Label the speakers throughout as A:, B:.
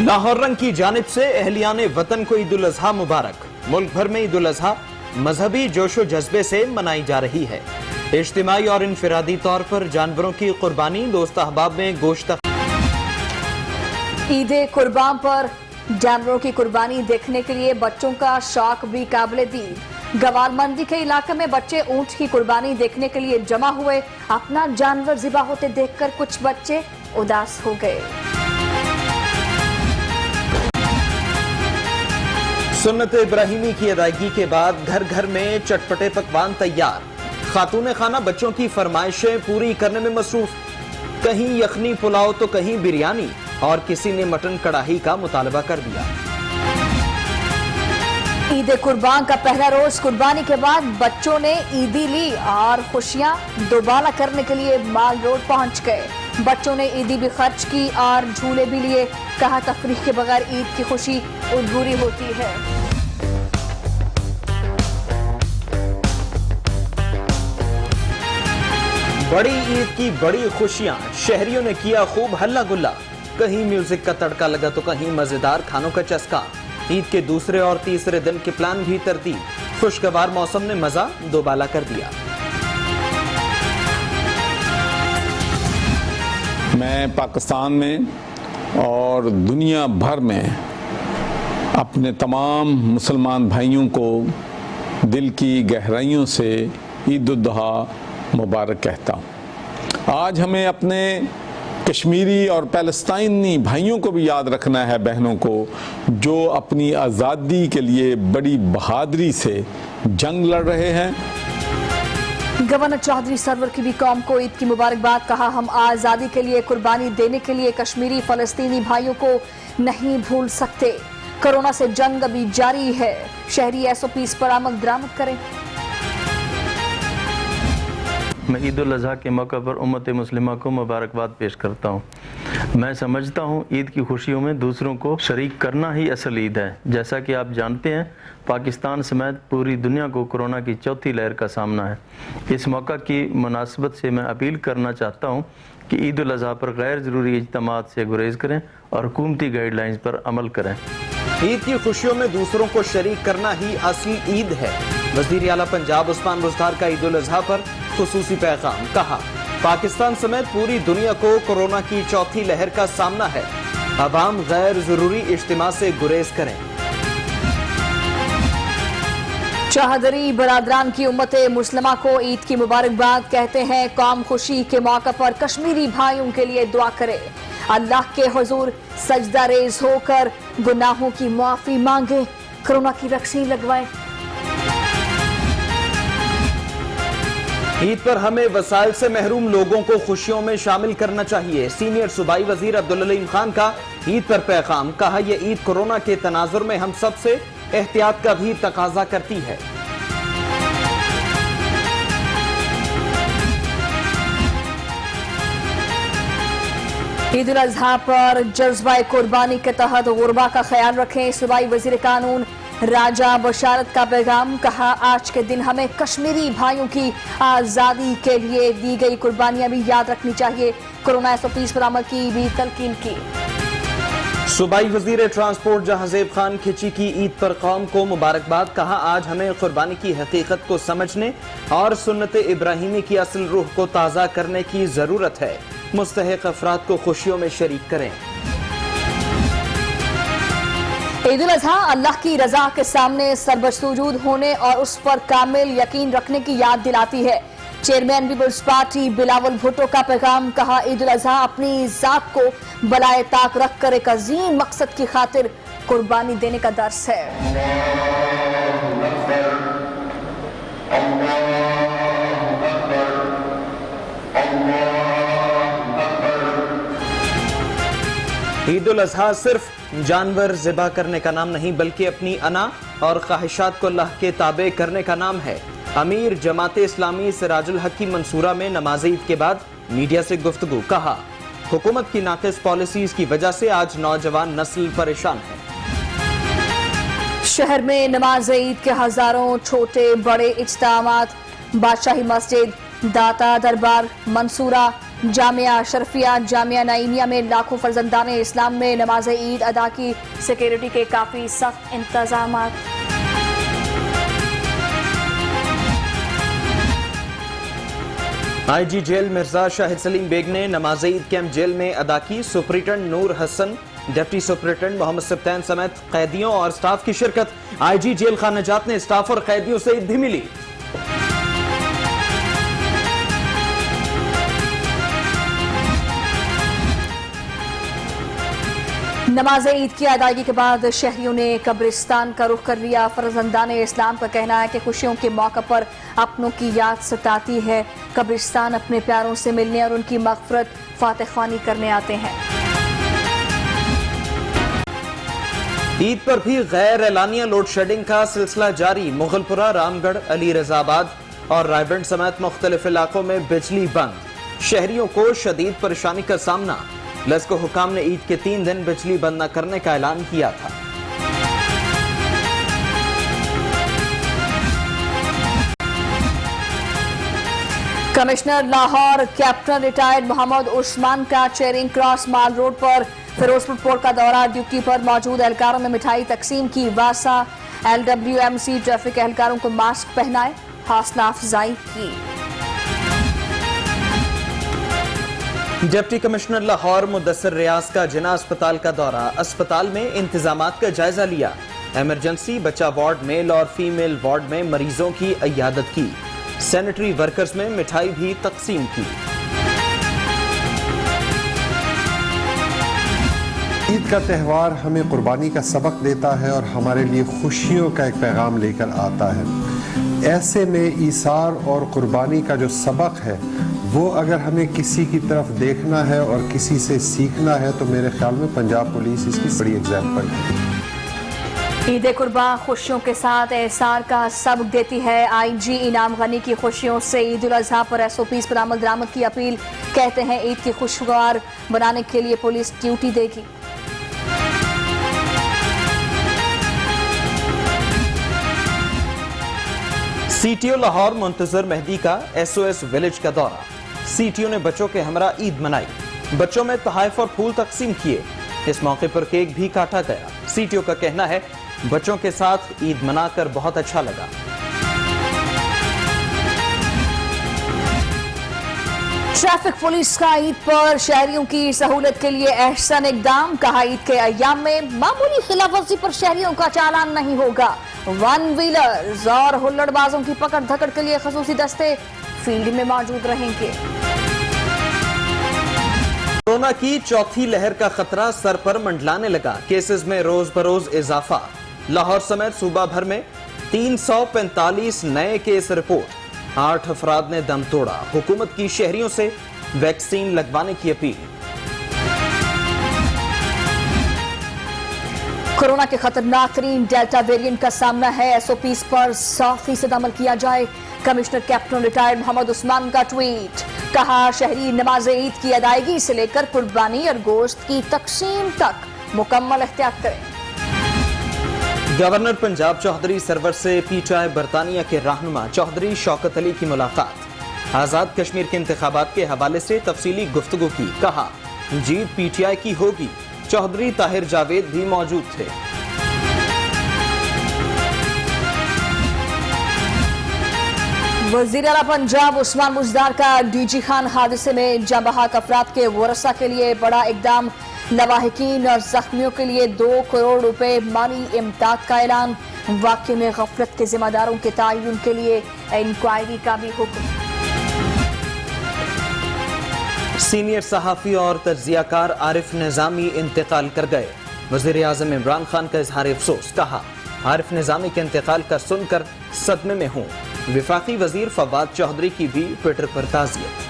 A: लाहौर रंग की जानिब से अहलियान वतन को ईद उल अजहा मुबारक। मुल्क भर में ईद उल अजहा मजहबी जोशो जज्बे से मनाई जा रही है। इज्तिमाई और इनफिरादी तौर पर जानवरों की कुर्बानी, दोस्त अहबाब में गोश्त।
B: ईद कुर्बान पर जानवरों की कुर्बानी देखने के लिए बच्चों का शौक भी काबिल दीद। गवाल मंडी के इलाके में बच्चे ऊंट की कुर्बानी देखने के लिए जमा हुए। अपना जानवर ज़िबा होते देखकर कुछ बच्चे उदास हो गए।
A: सुन्नत इब्राहिमी की अदायगी के बाद घर घर में चटपटे पकवान तैयार। खातून खाना बच्चों की फरमाइशें पूरी करने में मसरूफ। कहीं यखनी पुलाव तो कहीं बिरयानी, और किसी ने मटन कढ़ाई का मुतालबा कर दिया।
B: ईद कुर्बान का पहला रोज कुर्बानी के बाद बच्चों ने ईदी ली और खुशियां दोबारा करने के लिए माल रोड पहुंच गए। बच्चों ने ईदी भी खर्च की और झूले भी लिए। कहा, तफरीह के बगैर ईद की खुशी अधूरी होती है।
A: बड़ी ईद की बड़ी खुशियां, शहरियों ने किया खूब हल्ला गुल्ला। कहीं म्यूजिक का तड़का लगा तो कहीं मजेदार खानों का चस्का। ईद के दूसरे और तीसरे दिन के प्लान भी तरतीब। खुशगवार मौसम ने मजा दोबाला कर दिया।
C: मैं पाकिस्तान में और दुनिया भर में अपने तमाम मुसलमान भाइयों को दिल की गहराइयों से ईद उल अजहा मुबारक कहता हूँ। आज हमें अपने कश्मीरी और पैलेस्टाइनी भाइयों को भी याद रखना है, बहनों को, जो अपनी आज़ादी के लिए बड़ी बहादुरी से जंग लड़ रहे हैं।
B: गवर्नर चौधरी सरवर की भी कौम को ईद की मुबारकबाद। कहा, हम आज़ादी के लिए कुर्बानी देने के लिए कश्मीरी फ़लस्तीनी भाइयों को नहीं भूल सकते। कोरोना से जंग अभी जारी है। शहरी SOPs पर अमल दरामद करें।
D: मैं ईद उल अजहा के मौके पर उम्मत मुस्लिमा को मुबारकबाद पेश करता हूँ। मैं समझता हूँ ईद की खुशियों में दूसरों को शरीक करना ही असल ईद है। जैसा कि आप जानते हैं, पाकिस्तान समेत पूरी दुनिया को कोरोना की चौथी लहर का सामना है। इस मौका की मुनासबत से मैं अपील करना चाहता हूँ कि ईद उल अजहा पर गैर ज़रूरी इज्तिमात से गुरेज करें और हुकूमती गाइडलाइंस पर अमल करें।
A: ईद की खुशियों में दूसरों को शरीक करना ही असली ईद है। वज़ीर आला पंजाब उस्मान बुज़दार का ईद उल अजहा पर खुसूसी पैगाम। कहा, पाकिस्तान समेत पूरी दुनिया को कोरोना की चौथी लहर का सामना है। अवाम गैर जरूरी इज्तिमा से गुरेज करें।
B: चौधरी बरादरान की उम्मत मुस्लिमा को ईद की मुबारकबाद। कहते हैं, कौम खुशी के मौके पर कश्मीरी भाइयों के लिए दुआ करे। अल्लाह के हुजूर सजदा रेज होकर गुनाहों की माफी मांगे। कोरोना की वैक्सीन लगवाएं।
A: ईद पर हमें वसाइल से महरूम लोगों को खुशियों में शामिल करना चाहिए। सीनियर सूबाई वजीर अब्दुल अलीम खान का ईद पर पैगाम। कहा, यह ईद कोरोना के तनाजुर में हम सब से एहतियात का भी तकाजा करती है।
B: ईद उल अजहा पर जज्बा कुर्बानी के तहत गुरबा का ख्याल रखें। सूबाई वजीर कानून राजा बशारत का पैगाम। कहा, आज के दिन हमें कश्मीरी भाइयों की आज़ादी के लिए दी गई कुर्बानियां भी याद रखनी चाहिए। कोरोना SOPs पर अमल की भी तलकीन की।
A: सूबाई वजीर ट्रांसपोर्ट जहांजेब खान खिची की ईद पर कौम को मुबारकबाद। कहा, आज हमें कुर्बानी की हकीकत को समझने और सुन्नत इब्राहिमी की असल रूह को ताज़ा करने की ज़रूरत है। मुस्तहिक अफराद को खुशियों में शरीक करें।
B: ईद उल अजहा अल्लाह की रजा के सामने सरबसुजूद होने और उस पर कामिल यकीन रखने की याद दिलाती है। Chairman Peoples Party Bilawal Bhutto का पैगाम। कहा, ईद उल अजहा अपनी जात को बलाए ताक रख कर एक अजीम मकसद की खातिर कुर्बानी देने का दर्स है।
A: ईद उल अजहा सिर्फ जानवर ज़िबा करने का नाम नहीं, बल्कि अपनी अना और ख्वाहिशात को अल्लाह के ताबे करने का नाम है। अमीर जमाते इस्लामी सिराजुल हक की मंसूरा में नमाज ईद के बाद मीडिया से गुफ्तगू। कहा, हुकूमत की नाक़िस पॉलिसीज की वजह से आज नौजवान नस्ल परेशान है।
B: शहर में नमाज ईद के हजारों छोटे बड़े इज्तिमात बादशाही मस्जिद, दाता दरबार, मंसूरा, जामिया शरफिया जामिया नईमिया में लाखों फर्जंदान इस्लाम में नमाज ईद अदा की। सिक्योरिटी के काफी सख्त इंतजाम।
A: आईजी जेल मिर्जा शाहिद सलीम बेग ने नमाज ईद कैंप जेल में अदा की। Superintendent Noor Hasan, deputy superintendent Mohammad Sibtain समेत कैदियों और स्टाफ की शिरकत। आईजी जेल खानाजात ने स्टाफ और कैदियों से ईद भी मिली।
B: नमाज ईद की अदायगी के बाद शहरियों ने कब्रिस्तान का रुख कर लिया। फर्जंदान इस्लाम का कहना है कि खुशियों के मौके पर अपनों की याद सताती है। कब्रिस्तान अपने प्यारों से मिलने और उनकी मग़फ़िरत फातिहख़्वानी करने आते हैं।
A: ईद पर भी गैर एलानिया लोड शेडिंग का सिलसिला जारी। मुगलपुरा, रामगढ़, अली रजाबाद और रायबंड समेत मुख्तलिफ इलाकों में बिजली बंद। शहरियों को शदीद परेशानी का सामना। लश्को हुकाम ने ईद के 3 दिन बिजली बंद न करने का ऐलान किया था।
B: Commissioner Lahore captain retired Mohammad Usman का चेरिंग क्रॉस माल रोड पर फिरोजपुर पोर्ट का दौरा। ड्यूटी पर मौजूद एहलकारों में मिठाई तकसीम की। वासा LWMC ट्रैफिक एहलकारों को मास्क पहनाए, हौसला अफजाई की।
A: डिप्टी कमिश्नर लाहौर मुदस्सिर रियाज का जिना अस्पताल का दौरा। अस्पताल में इंतजामात का जायजा लिया। इमरजेंसी, बच्चा वार्ड, मेल और फीमेल वार्ड में मरीजों की इयादत की। सैनिटरी वर्कर्स में मिठाई भी तकसीम की।
E: ईद का त्यौहार हमें कुर्बानी का सबक देता है और हमारे लिए खुशियों का एक पैगाम लेकर आता है। ऐसे में ईसार और कुर्बानी का जो सबक है वो अगर हमें किसी की तरफ देखना है और किसी से सीखना है तो मेरे ख्याल में पंजाब पुलिस इसकी बड़ी एग्जाम्पल है।
B: ईद कुर्बान खुशियों के साथ एहसार का सबक देती है। आईजी इनाम गनी की खुशियों से ईद उल अजहा पर SOPs पर अमल दरामद की अपील। कहते हैं ईद की खुशगवार बनाने के लिए पुलिस ड्यूटी देगी।
A: CTO लाहौर मुंतजर मेहदी का SOS विलेज का दौरा। CTO ने बच्चों के हमरा ईद मनाई। बच्चों में तोहफे और फूल तकसीम किए। इस मौके पर केक भी काटा गया। CTO का कहना है बच्चों के साथ ईद मनाकर बहुत अच्छा लगा।
B: ट्रैफिक पुलिस का ईद पर शहरियों की सहूलत के लिए अहसन इकदाम। कहा ईद के अय्याम में मामूली खिलाफवर्जी पर शहरियों का चालान नहीं होगा। 1 व्हीलर्स और हुल्लड़बाजों की पकड़ धकड़ के लिए खसूसी दस्ते फील्ड में मौजूद रहेंगे।
A: कोरोना की चौथी लहर का खतरा सर पर मंडलाने लगा। केसेस में रोज बरोज इजाफा। लाहौर समेत सूबा भर में 345 नए केस रिपोर्ट। 8 अफराद ने दम तोड़ा। हुकूमत की शहरियों से वैक्सीन लगवाने की अपील।
B: कोरोना के खतरनाक तरीन डेल्टा वेरिएंट का सामना है। SOPs पर 100% अमल किया जाए। Commissioner captain retired Mohammad Usman का ट्वीट। कहा शहरी नमाज ईद की अदायगी से लेकर कुर्बानी और गोश्त की तकसीम तक मुकम्मल एहतियात करें।
A: गवर्नर पंजाब चौधरी सरवर से PTI बरतानिया के रहनुमा चौधरी शौकत अली की मुलाकात। आजाद कश्मीर के इंतखाबात के हवाले से तफसीली गुफ्तगू की। कहा जीत PTI की होगी। चौधरी ताहिर जावेद भी मौजूद थे।
B: वजीर आला पंजाब उस्मान मुजदार का DG खान हादसे में जांबहक अफराद के वरसा के लिए बड़ा इकदाम। लवाहिकीन और जख्मियों के लिए 2 करोड़ रुपए माली इमदाद का ऐलान। वाक़े में गफलत के जिम्मेदारों के तयन के लिए इंक्वायरी का भी हुक्म।
A: सीनियर सहाफ़ी और तज्ज़ियाकार आरिफ निज़ामी इंतकाल कर गए। वज़ीर आज़म इमरान खान का इजहार अफसोस। कहा आरिफ निज़ामी के इंतकाल का सुनकर सदमे में हूँ। वफाकी वजीर फवाद चौधरी की भी ट्विटर पर ताज़ियत।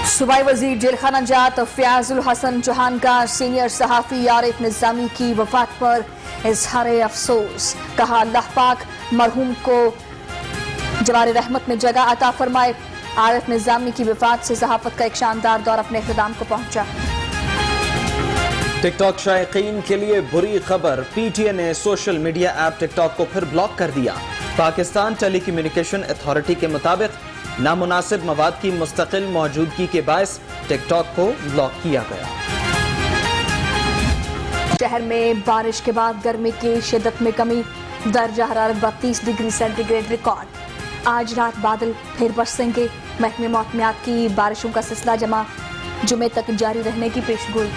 B: सूबाई वजीर जेल खाना जात फयाजुल हसन चौहान का सीनियर सहाफ़ी आरिफ निज़ामी की वफात पर इजहार अफसोस। कहा अल्लाह पाक मरहूम को जवार रहमत में जगह अता फरमाए। आरिफ निज़ामी की वफात से सहाफ़त का एक शानदार दौर अपने इख्तिताम को पहुंचा।
A: टिकटॉक शायकीन के लिए बुरी खबर। PTA ने सोशल मीडिया ऐप टिकटॉक को फिर ब्लॉक कर दिया। पाकिस्तान टेलीकम्युनिकेशन अथॉरिटी के मुताबिक नामुनासिब मवाद की मुस्तकिल मौजूदगी के बायस टिकटॉक को ब्लॉक किया गया।
B: शहर में बारिश के बाद गर्मी की शिद्दत में कमी, दर्जा हरारत 32 डिग्री सेंटीग्रेड रिकॉर्ड। आज रात बादल फिर बरसेंगे, महकमे मौसमियात की बारिशों का सिलसिला जमा जुमे तक जारी रहने की पेशगोई।